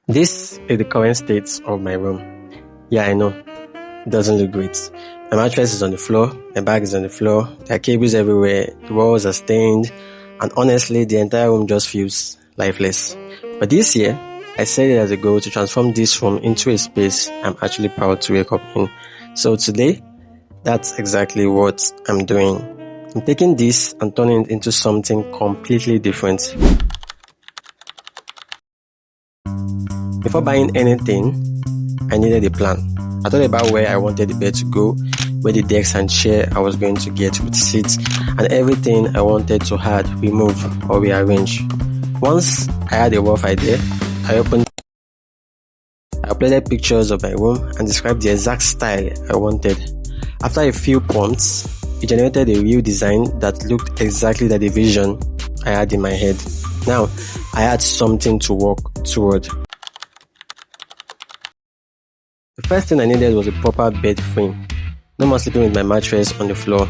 This is the current state of my room. Yeah, I know. It doesn't look great. My mattress is on the floor, my bag is on the floor, there are cables everywhere, the walls are stained, and honestly, the entire room just feels lifeless. But this year, I set it as a goal to transform this room into a space I'm actually proud to wake up in. So today, that's exactly what I'm doing. I'm taking this and turning it into something completely different. Before buying anything, I needed a plan. I thought about where I wanted the bed to go, where the desk and chair I was going to get with seats, and everything I wanted to add, remove, or rearrange. Once I had a rough idea, I uploaded pictures of my room and described the exact style I wanted. After a few prompts, it generated a real design that looked exactly like the vision I had in my head. Now, I had something to work toward. The first thing I needed was a proper bed frame. No more sleeping with my mattress on the floor.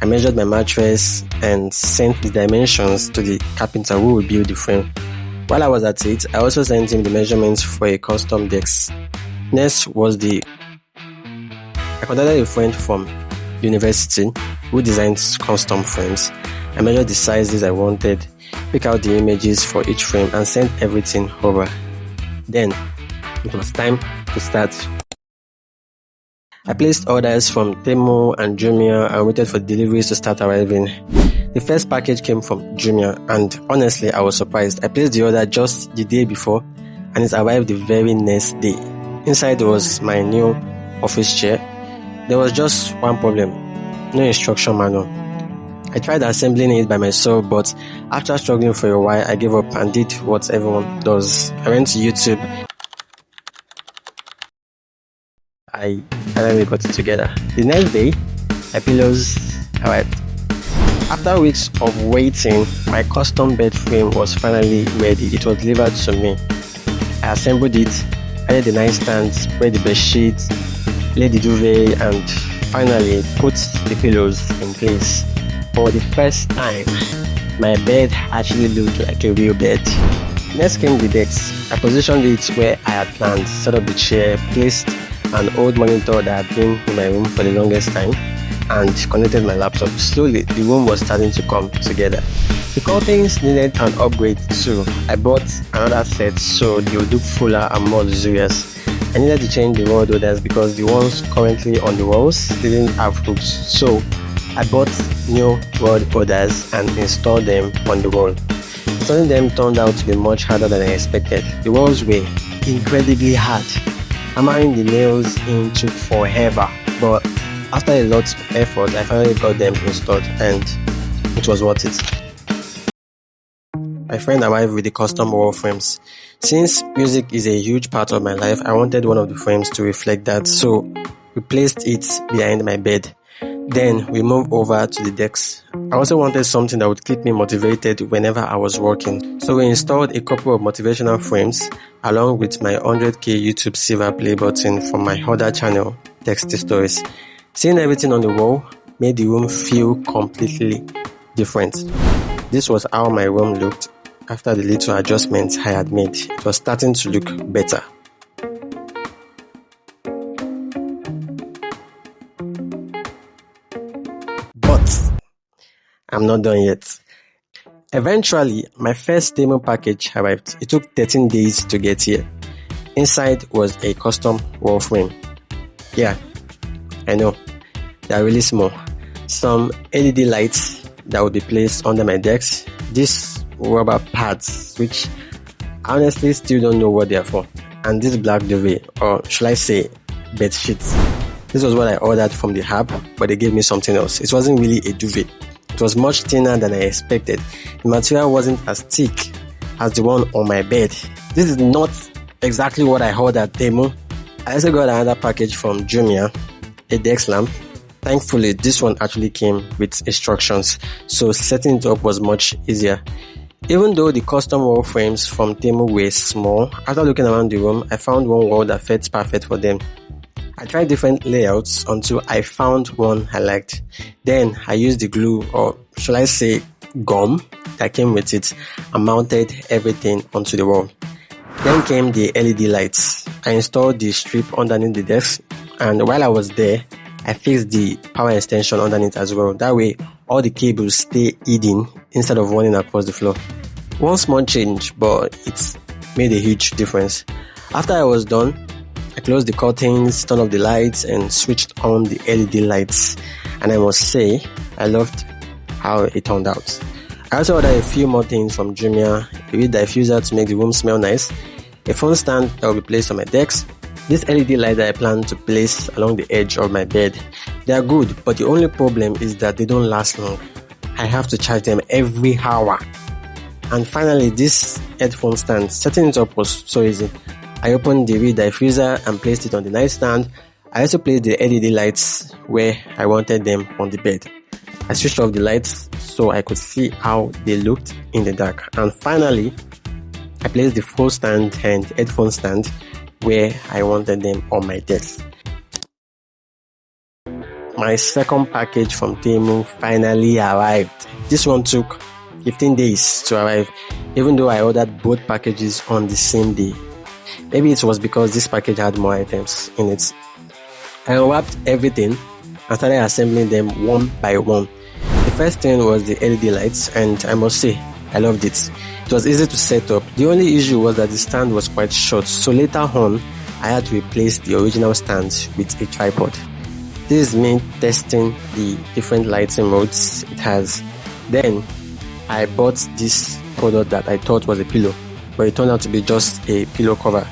I measured my mattress and sent the dimensions to the carpenter who would build the frame. While I was at it, I also sent him the measurements for a custom desk. Next was I contacted a friend from university who designs custom frames. I measured the sizes I wanted, picked out the images for each frame and sent everything over. Then, it was time to start. I placed orders from Temu and Jumia and waited for deliveries to start arriving. The first package came from Jumia and honestly I was surprised. I placed the order just the day before and it arrived the very next day. Inside was my new office chair. There was just one problem, no instruction manual. I tried assembling it by myself, but after struggling for a while I gave up and did what everyone does. I went to YouTube. I finally got it together. The next day, my pillows arrived. After weeks of waiting, my custom bed frame was finally ready. It was delivered to me. I assembled it, added the nightstand, spread the bed sheets, laid the duvet, and finally put the pillows in place. For the first time, my bed actually looked like a real bed. Next came the desk. I positioned it where I had planned, set up the chair, placed an old monitor that had been in my room for the longest time, and connected my laptop. Slowly, the room was starting to come together. The curtains needed an upgrade too. I bought another set so they would look fuller and more luxurious. I needed to change the wall holders because the ones currently on the walls didn't have hooks, so I bought new wall holders and installed them on the wall. Installing them turned out to be much harder than I expected. The walls were incredibly hard. Hammering the nails in took forever, but after a lot of effort, I finally got them installed and it was worth it. My friend arrived with the custom wall frames. Since music is a huge part of my life, I wanted one of the frames to reflect that, so we placed it behind my bed. Then we moved over to the decks. I also wanted something that would keep me motivated whenever I was working. So we installed a couple of motivational frames along with my 100k YouTube silver play button from my other channel, Texty Stories. Seeing everything on the wall made the room feel completely different. This was how my room looked after the little adjustments I had made. It was starting to look better. But I'm not done yet. Eventually, my first demo package arrived. It took 13 days to get here. Inside was a custom wall frame. Yeah, I know, they are really small. Some LED lights that would be placed under my desk. These rubber pads, which I honestly still don't know what they are for. And this black duvet, or should I say, bed sheets. This was what I ordered from the app, but they gave me something else. It wasn't really a duvet. It was much thinner than I expected. The material wasn't as thick as the one on my bed. This is not exactly what I ordered at Temu. I also got another package from Jumia, a desk lamp. Thankfully, this one actually came with instructions, so setting it up was much easier. Even though the custom wall frames from Temu were small, after looking around the room, I found one wall that fits perfect for them. I tried different layouts until I found one I liked. Then I used the glue, or should I say gum, that came with it and mounted everything onto the wall. Then came the LED lights. I installed the strip underneath the desk, and while I was there, I fixed the power extension underneath as well. That way, all the cables stay hidden instead of running across the floor. One small change, but it's made a huge difference. After I was done, I closed the curtains, turned off the lights, and switched on the LED lights. And I must say, I loved how it turned out. I also ordered a few more things from Jumia: a weed diffuser to make the room smell nice, a phone stand that will be placed on my desk, this LED light that I plan to place along the edge of my bed. They are good, but the only problem is that they don't last long. I have to charge them every hour. And finally, this headphone stand, setting it up was so easy. I opened the weed diffuser and placed it on the nightstand. I also placed the LED lights where I wanted them on the bed. I switched off the lights so I could see how they looked in the dark. And finally, I placed the phone stand and headphone stand where I wanted them on my desk. My second package from Temu finally arrived. This one took 15 days to arrive, even though I ordered both packages on the same day. Maybe it was because this package had more items in it. I unwrapped everything and started assembling them one by one. The first thing was the LED lights, and I must say, I loved it. It was easy to set up. The only issue was that the stand was quite short, so later on, I had to replace the original stand with a tripod. This is me testing the different lighting modes it has. Then, I bought this product that I thought was a pillow, but it turned out to be just a pillow cover.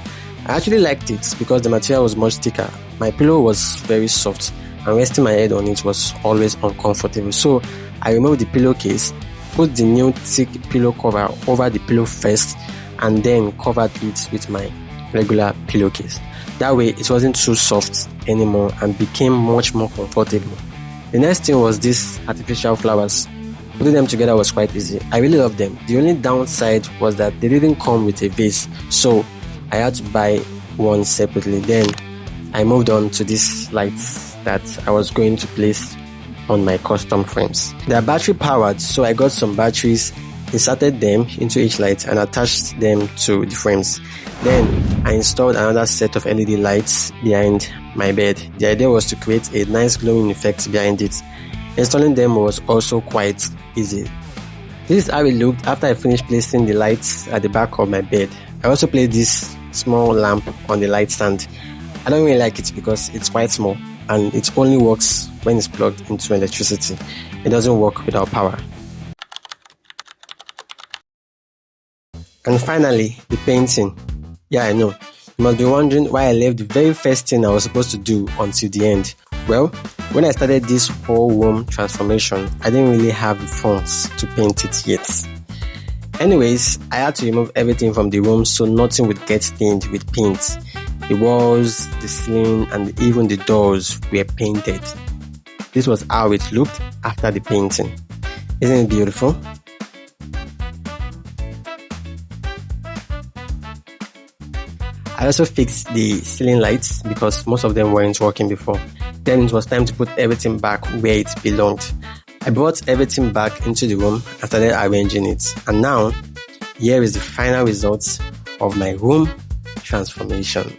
I actually liked it because the material was much thicker. My pillow was very soft, and resting my head on it was always uncomfortable. So I removed the pillowcase, put the new thick pillow cover over the pillow first, and then covered it with my regular pillowcase. That way it wasn't too soft anymore and became much more comfortable. The next thing was these artificial flowers. Putting them together was quite easy. I really love them. The only downside was that they didn't come with a vase, so I had to buy one separately. Then I moved on to these lights that I was going to place on my custom frames. They are battery powered, so I got some batteries, inserted them into each light and attached them to the frames. Then I installed another set of LED lights behind my bed. The idea was to create a nice glowing effect behind it. Installing them was also quite easy. This is how it looked after I finished placing the lights at the back of my bed. I also placed this small lamp on the light stand. I don't really like it because it's quite small and it only works when it's plugged into electricity. It doesn't work without power. And finally, the painting. Yeah, I know. You must be wondering why I left the very first thing I was supposed to do until the end. Well, when I started this whole room transformation, I didn't really have the funds to paint it yet. Anyways, I had to remove everything from the room so nothing would get stained with paint. The walls, the ceiling, and even the doors were painted. This was how it looked after the painting. Isn't it beautiful? I also fixed the ceiling lights because most of them weren't working before. Then it was time to put everything back where it belonged. I brought everything back into the room and started arranging it. And now, here is the final result of my room transformation.